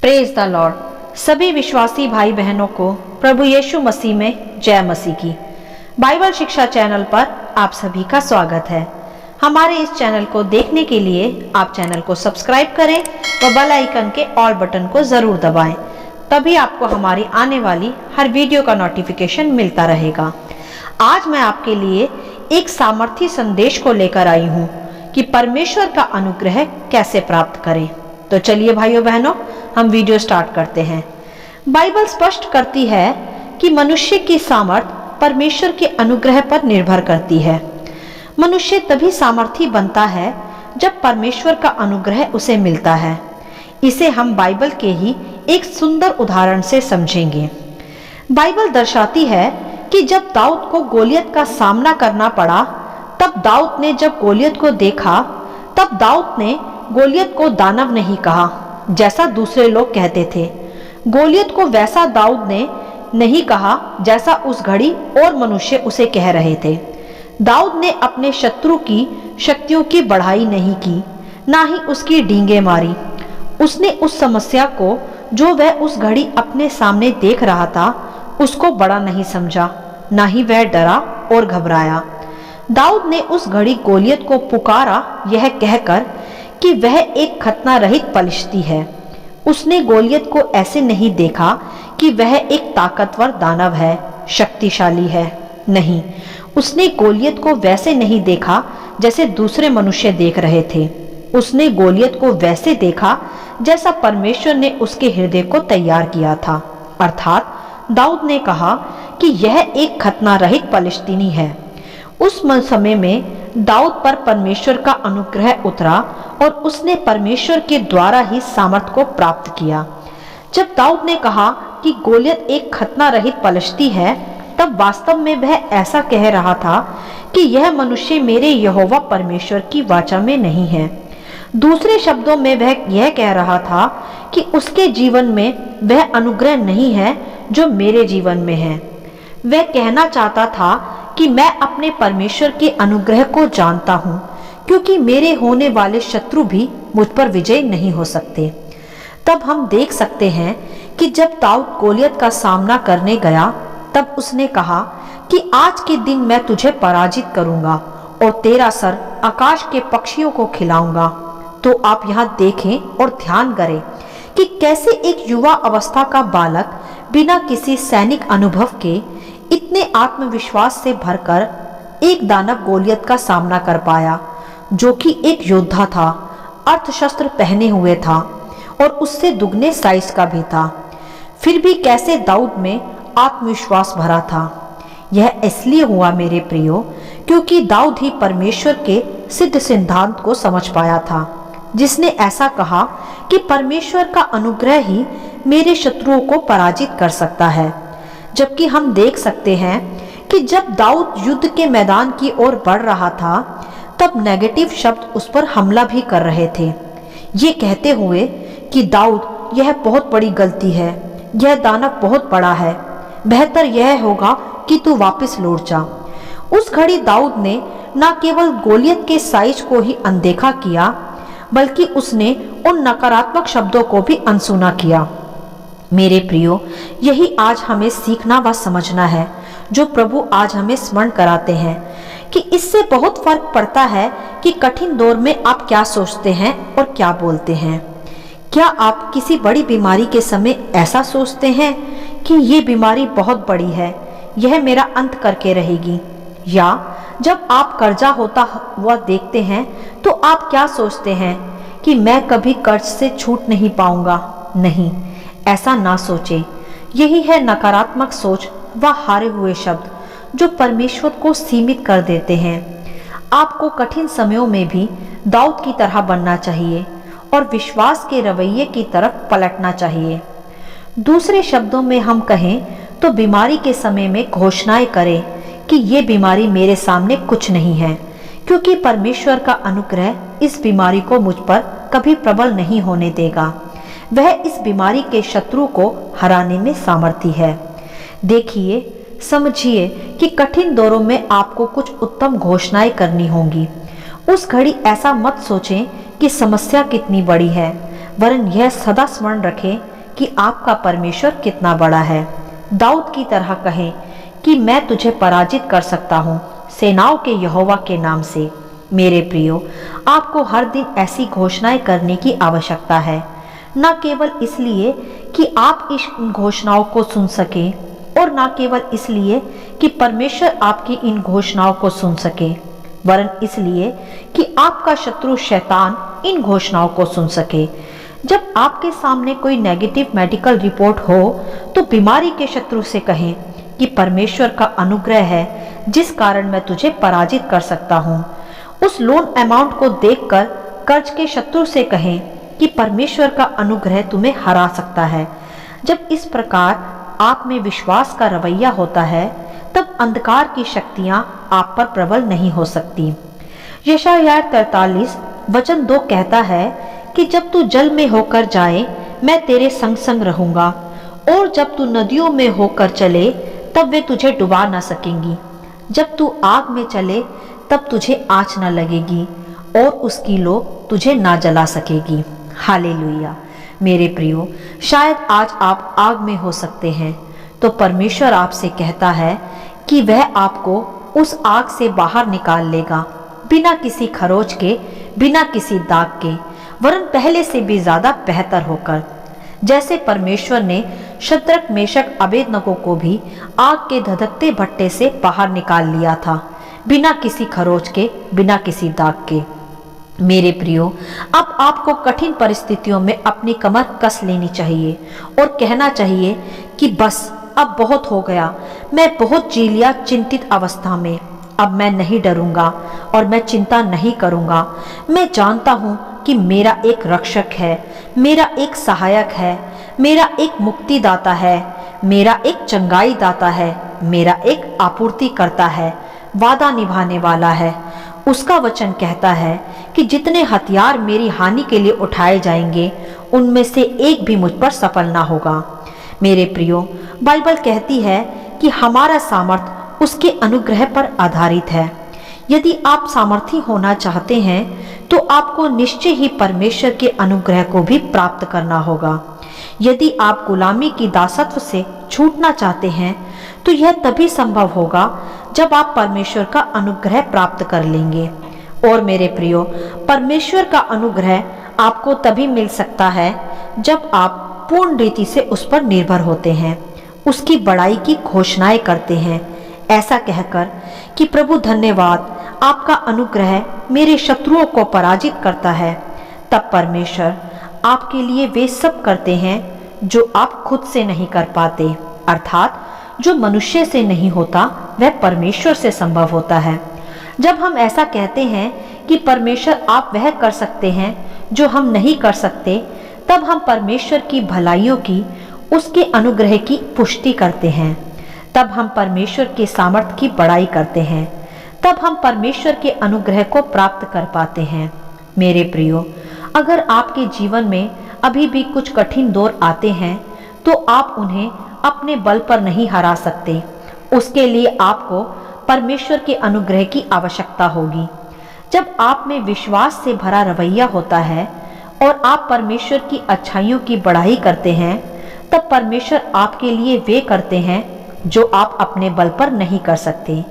Praise the Lord. सभी विश्वासी भाई बहनों को प्रभु यीशु मसीह में जय मसीह की। बाइबल शिक्षा चैनल पर आप सभी का स्वागत है। हमारे इस चैनल को देखने के लिए आप चैनल को सब्सक्राइब करें व बेल आइकन के ऑल बटन को जरूर दबाएं, तभी आपको हमारी आने वाली हर वीडियो का नोटिफिकेशन मिलता रहेगा। आज मैं आपके लिए एक सामर्थी संदेश को लेकर आई हूँ कि परमेश्वर का अनुग्रह कैसे प्राप्त करें। तो चलिए भाइयों बहनों, हम वीडियो स्टार्ट करते हैं। बाइबल स्पष्ट करती है कि मनुष्य की सामर्थ परमेश्वर के अनुग्रह पर निर्भर करती है। मनुष्य तभी सामर्थी बनता है जब परमेश्वर का अनुग्रह उसे मिलता है। इसे हम बाइबल के ही एक सुंदर उदाहरण से समझेंगे। बाइबल दर्शाती है कि जब दाऊद को गोलियत का सामना करना पड़ा, तब दाऊद ने जब गोलियत को देखा, तब दाऊद ने गोलियत को दानव नहीं कहा जैसा दूसरे लोग कहते थे। गोलियत को वैसा दाऊद ने नहीं कहा जैसा उस घड़ी और मनुष्य उसे कह रहे थे। दाऊद ने अपने शत्रु की शक्तियों की बढ़ाई नहीं की, ना ही उसकी डींगे मारी। उसने उस समस्या को जो वह उस घड़ी अपने सामने देख रहा था, उसको बड़ा नहीं समझा, ना ही वह डरा और घबराया। दाऊद ने उस घड़ी गोलियत को पुकारा यह कहकर कि वह एक खतना रहित पलिश्ती है। उसने गोलियत को ऐसे नहीं देखा कि वह एक ताकतवर दानव है, शक्तिशाली है। नहीं, उसने गोलियत को वैसे नहीं देखा जैसे दूसरे मनुष्य देख रहे थे। उसने गोलियत को वैसे देखा जैसा परमेश्वर ने उसके हृदय को तैयार किया था। अर्थात दाऊद ने कहा कि यह एक खतना रहित पलिश्तीनी है। उस समय में दाऊद पर परमेश्वर का अनुग्रह उतरा और उसने परमेश्वर के द्वारा ही सामर्थ को प्राप्त किया। जब दाऊद ने कहा कि गोलियत एक खतना रहित पलिश्ती है, तब वास्तव में वह ऐसा कह रहा था कि यह मनुष्य मेरे यहोवा परमेश्वर की वाचा में नहीं है। दूसरे शब्दों में वह यह कह रहा था कि उसके जीवन में वह अनुग्रह नहीं है जो मेरे जीवन में है। वह कहना चाहता था कि मैं अपने परमेश्वर के अनुग्रह को जानता हूँ, क्योंकि मेरे होने वाले शत्रु भी मुझ पर विजय नहीं हो सकते। तब हम देख सकते हैं कि जब दाऊद गोलियत का सामना करने गया, तब उसने कहा कि आज के दिन मैं तुझे पराजित करूंगा और तेरा सर आकाश के पक्षियों को खिलाऊंगा। तो आप यहाँ देखें और ध्यान करें कि कैसे एक युवा अवस्था का बालक बिना किसी सैनिक अनुभव के इतने आत्मविश्वास से भरकर एक दानव गोलियत का सामना कर पाया, जो कि एक योद्धा था, अर्धशस्त्र पहने हुए था और उससे दुगने साइज का भी था। फिर भी कैसे दाऊद में आत्मविश्वास भरा था। यह इसलिए हुआ मेरे प्रियो, क्योंकि दाऊद ही परमेश्वर के सिद्ध सिद्धांत को समझ पाया था, जिसने ऐसा कहा कि परमेश्वर का अनुग्रह ही मेरे शत्रुओं को पराजित कर सकता है। जबकि हम देख सकते हैं कि जब दाऊद युद्ध के मैदान की ओर बढ़ रहा था, तब नेगेटिव शब्द उस पर हमला भी कर रहे थे, ये कहते हुए कि दाऊद, यह बहुत बड़ी गलती है, यह दानव बहुत बड़ा है, बेहतर यह होगा कि तू वापस लौट जा। उस घड़ी दाऊद ने न केवल गोलियत के साइज को ही अनदेखा किया, बल्कि उसने उन नकारात्मक शब्दों को भी अनसुना किया। मेरे प्रियो, यही आज हमें सीखना व समझना है, जो प्रभु आज हमें स्मरण कराते हैं कि इससे बहुत फर्क पड़ता है कि कठिन दौर में आप क्या सोचते हैं और क्या बोलते हैं। क्या आप किसी बड़ी बीमारी के समय ऐसा सोचते हैं कि ये बीमारी बहुत बड़ी है, यह मेरा अंत करके रहेगी? या जब आप कर्जा होता हुआ देखते हैं तो आप क्या सोचते हैं कि मैं कभी कर्ज से छूट नहीं पाऊंगा? नहीं, ऐसा ना सोचे। यही है नकारात्मक सोच व हारे हुए शब्द जो परमेश्वर को सीमित कर देते हैं। आपको कठिन समयों में भी दाऊद की तरह बनना चाहिए और विश्वास के रवैये की तरफ पलटना चाहिए। दूसरे शब्दों में हम कहें तो बीमारी के समय में घोषणाएं करें कि ये बीमारी मेरे सामने कुछ नहीं है, क्योंकि परमेश्वर का अनुग्रह इस बीमारी को मुझ पर कभी प्रबल नहीं होने देगा। वह इस बीमारी के शत्रु को हराने में सामर्थी है। देखिए, समझिए कि कठिन दौरों में आपको कुछ उत्तम घोषणाएं करनी होंगी। उस घड़ी ऐसा मत सोचें कि समस्या कितनी बड़ी है, वरन यह सदा स्मरण रखें कि आपका परमेश्वर कितना बड़ा है। दाऊद की तरह कहें कि मैं तुझे पराजित कर सकता हूँ सेनाओं के यहोवा के नाम से। मेरे प्रियो, आपको हर दिन ऐसी घोषणाएं करने की आवश्यकता है, न केवल इसलिए कि आप इस घोषणाओं को सुन सकें और न केवल इसलिए कि परमेश्वर आपकी इन घोषणाओं को सुन सके, वरन इसलिए कि आपका शत्रु शैतान इन घोषणाओं को सुन सके। जब आपके सामने कोई नेगेटिव मेडिकल रिपोर्ट हो तो बीमारी के शत्रु से कहें कि परमेश्वर का अनुग्रह है जिस कारण मैं तुझे पराजित कर सकता हूँ। उस लोन अमाउंट को देखकर कर्ज के शत्रु से कहें कि परमेश्वर का अनुग्रह तुम्हें हरा सकता है। जब इस प्रकार आप में विश्वास का रवैया होता है तब अंधकार की शक्तियां आप पर प्रबल नहीं हो सकती। यशायाह 43 वचन 2 कहता है कि जब तू जल में होकर जाए मैं तेरे संग संग रहूंगा, और जब तू नदियों में होकर चले तब वे तुझे डुबा ना सकेंगी। जब तू आग में चले तब तुझे आँच न लगेगी और उसकी लो तुझे ना जला सकेगी। हालेलुया। मेरे प्रियो, शायद आज आप आग में हो सकते हैं, तो परमेश्वर आपसे कहता है कि वह आपको उस आग से बाहर निकाल लेगा, बिना किसी खरोच के, बिना किसी दाग के, वरन पहले से भी ज्यादा बेहतर होकर। जैसे परमेश्वर ने शद्रक, मेशक, अबेदनगो को भी आग के धधकते भट्टे से बाहर निकाल लिया था, बिना किसी खरोच के, बिना किसी दाग के। मेरे प्रियो, अब आपको कठिन परिस्थितियों में अपनी कमर कस लेनी चाहिए और कहना चाहिए कि बस अब बहुत हो गया, मैं बहुत जी लिया चिंतित अवस्था में। अब मैं नहीं डरूंगा और मैं चिंता नहीं करूंगा। मैं जानता हूं कि मेरा एक रक्षक है, मेरा एक सहायक है, मेरा एक मुक्तिदाता है, मेरा एक चंगाई दाता है, मेरा एक आपूर्ति करता है, वादा निभाने वाला है। उसका वचन कहता है कि जितने हथियार मेरी हानि के लिए उठाए जाएंगे उनमें से एक भी मुझ पर सफल ना होगा। मेरे प्रियो, बाइबल कहती है कि हमारा सामर्थ उसके अनुग्रह पर आधारित है। यदि आप सामर्थी होना चाहते हैं तो आपको निश्चय ही परमेश्वर के अनुग्रह को भी प्राप्त करना होगा। यदि आप गुलामी की दासत्व से छूटना चाहते हैं तो यह तभी संभव होगा जब आप परमेश्वर का अनुग्रह प्राप्त कर लेंगे। और मेरे प्रियो, परमेश्वर का अनुग्रह आपको तभी मिल सकता है जब आप पूर्ण रीति से उस पर निर्भर होते हैं, उसकी बड़ाई की घोषणाएं करते हैं, ऐसा कहकर कि प्रभु धन्यवाद, आपका अनुग्रह मेरे शत्रुओं को पराजित करता है। तब परमेश्वर आपके लिए वे सब करते हैं जो आप खुद से नहीं कर पाते, अर्थात जो मनुष्य से नहीं होता वह परमेश्वर से संभव होता है। जब हम ऐसा कहते हैं कि परमेश्वर आप वह कर सकते हैं जो हम नहीं कर सकते, तब हम परमेश्वर की भलाइयों की, उसके अनुग्रह की पुष्टि करते हैं। तब हम परमेश्वर के सामर्थ्य की बड़ाई करते हैं। तब हम परमेश्वर के अनुग्रह को प्राप्त कर पाते हैं। मेरे प्रियो, अगर आपके जीवन में अभी भी कुछ कठिन दौर आते हैं तो आप उन्हें अपने बल पर नहीं हरा सकते। उसके लिए आपको परमेश्वर के अनुग्रह की आवश्यकता होगी। जब आप में विश्वास से भरा रवैया होता है और आप परमेश्वर की अच्छाइयों की बढ़ाई करते हैं, तब परमेश्वर आपके लिए वे करते हैं जो आप अपने बल पर नहीं कर सकते।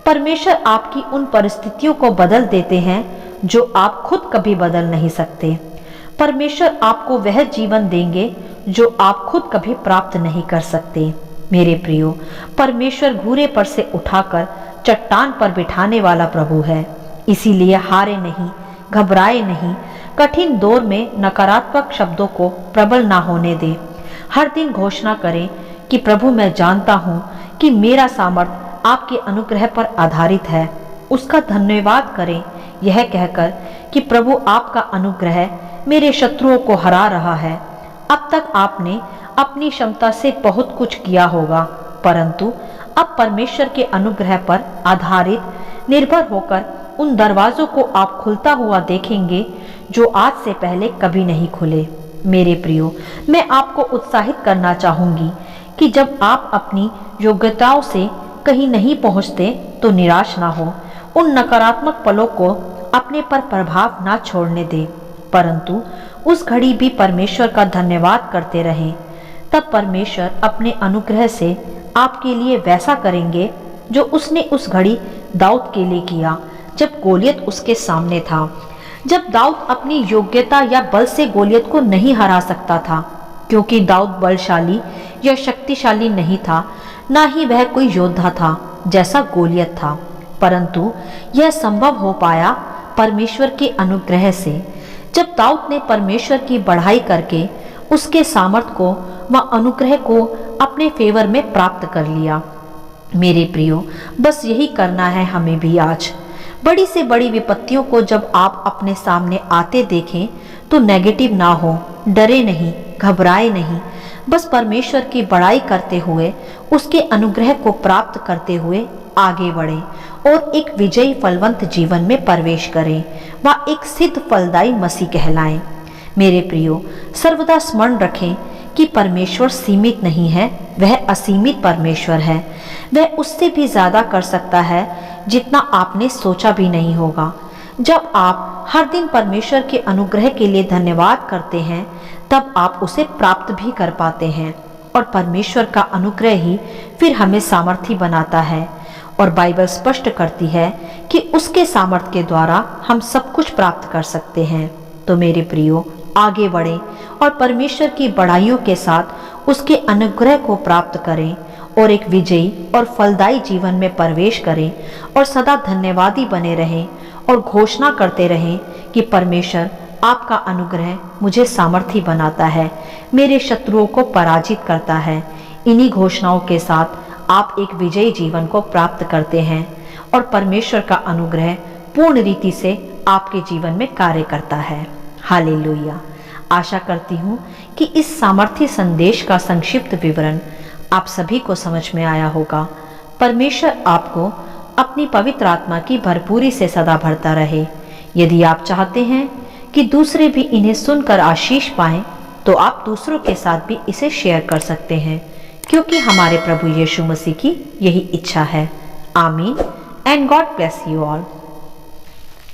परमेश्वर आपकी उन परिस्थितियों को बदल देते हैं जो आप खुद कभी बदल नहीं सकते। परमेश्वर आपको वह जीवन देंगे जो आप खुद कभी प्राप्त नहीं कर सकते। मेरे प्रियो, परमेश्वर घूरे पर से उठाकर चट्टान पर बिठाने वाला प्रभु है। इसीलिए हारे नहीं, घबराए नहीं, कठिन दौर में नकारात्मक शब्दों को प्रबल ना होने दें। हर दिन घोषणा करें कि प्रभु, मैं जानता हूँ कि मेरा सामर्थ्य आपके अनुग्रह पर आधारित है। उसका धन्यवाद करें यह कहकर कि प्रभु, आपका अनुग्रह मेरे शत्रुओं को हरा रहा है। अब तक आपने अपनी क्षमता से बहुत कुछ किया होगा, परंतु अब परमेश्वर के अनुग्रह पर आधारित निर्भर होकर उन दरवाजों को आप खुलता हुआ देखेंगे जो आज से पहले कभी नहीं खुले। मेरे प्रियो, मैं आपको उत्साहित करना चाहूंगी कि जब आप अपनी योग्यताओं से कहीं नहीं पहुंचते तो निराश ना हो। उन नकारात्मक पलों को अपने पर प्रभाव ना छोड़ने दें। परंतु उस घड़ी भी परमेश्वर का धन्यवाद करते रहें। तब परमेश्वर अपने अनुग्रह से आपके लिए वैसा करेंगे जो उसने उस घड़ी दाऊद के लिए किया, जब गोलियत उसके सामने था। जब दाऊद अपनी योग्यता या बल से गोलियत को नहीं हरा सकता था, क्योंकि दाऊद बलशाली या शक्तिशाली नहीं था, ना ही वह कोई योद्धा था जैसा गोलियत था, परंतु यह संभव हो पाया परमेश्वर के अनुग्रह से। जब दाऊद ने परमेश्वर की बढ़ाई करके उसके सामर्थ को व अनुग्रह को अपने फेवर में प्राप्त कर लिया। मेरे प्रियो, बस यही करना है हमें भी आज। बड़ी से बड़ी विपत्तियों को जब आप अपने सामने आते देखें तो नेगेटिव ना हो, डरे नहीं, घबराए नहीं, बस परमेश्वर की बड़ाई करते हुए उसके अनुग्रह को प्राप्त करते हुए आगे बढ़ें और एक विजयी फलवंत जीवन में प्रवेश करें व एक सिद्ध फलदायी मसीह कहलाएं। मेरे प्रियो, सर्वदा स्मरण रखें कि परमेश्वर सीमित नहीं है, वह असीमित परमेश्वर है। वह उससे भी ज्यादा कर सकता है जितना आपने सोचा भी नहीं होगा। जब आप हर दिन परमेश्वर के अनुग्रह के लिए धन्यवाद करते हैं, तब आप उसे प्राप्त भी कर पाते हैं और परमेश्वर का अनुग्रह ही फिर हमें सामर्थी बनाता है। और बाइबल स्पष्ट करती है कि उसके सामर्थ्य के द्वारा हम सब कुछ प्राप्त कर सकते हैं। तो मेरे प्रियो, आगे बढ़ें और परमेश्वर की बढ़ाइयों के साथ उसके अनुग्रह को प्राप्त करें और एक विजयी और फलदायी जीवन में प्रवेश करें और सदा धन्यवादी बने रहें और घोषणा करते रहें कि परमेश्वर आपका अनुग्रह मुझे सामर्थी बनाता है, मेरे शत्रुओं को पराजित करता है। इन्हीं घोषणाओं के साथ आप एक विजयी जीवन को प्राप्त करते हैं और परमेश्वर का अनुग्रह पूर्ण रीति से आपके जीवन में कार्य करता है। हालेलुया। आशा करती हूँ कि इस सामर्थ्य संदेश का संक्षिप्त विवरण आप सभी को समझ में आया होगा। परमेश्वर आपको अपनी पवित्र आत्मा की भरपूरी से सदा भरता रहे। यदि आप चाहते हैं कि दूसरे भी इन्हें सुनकर आशीष पाएं, तो आप दूसरों के साथ भी इसे शेयर कर सकते हैं, क्योंकि हमारे प्रभु यीशु मसीह की यही इच्छा है। आमीन and God bless you all.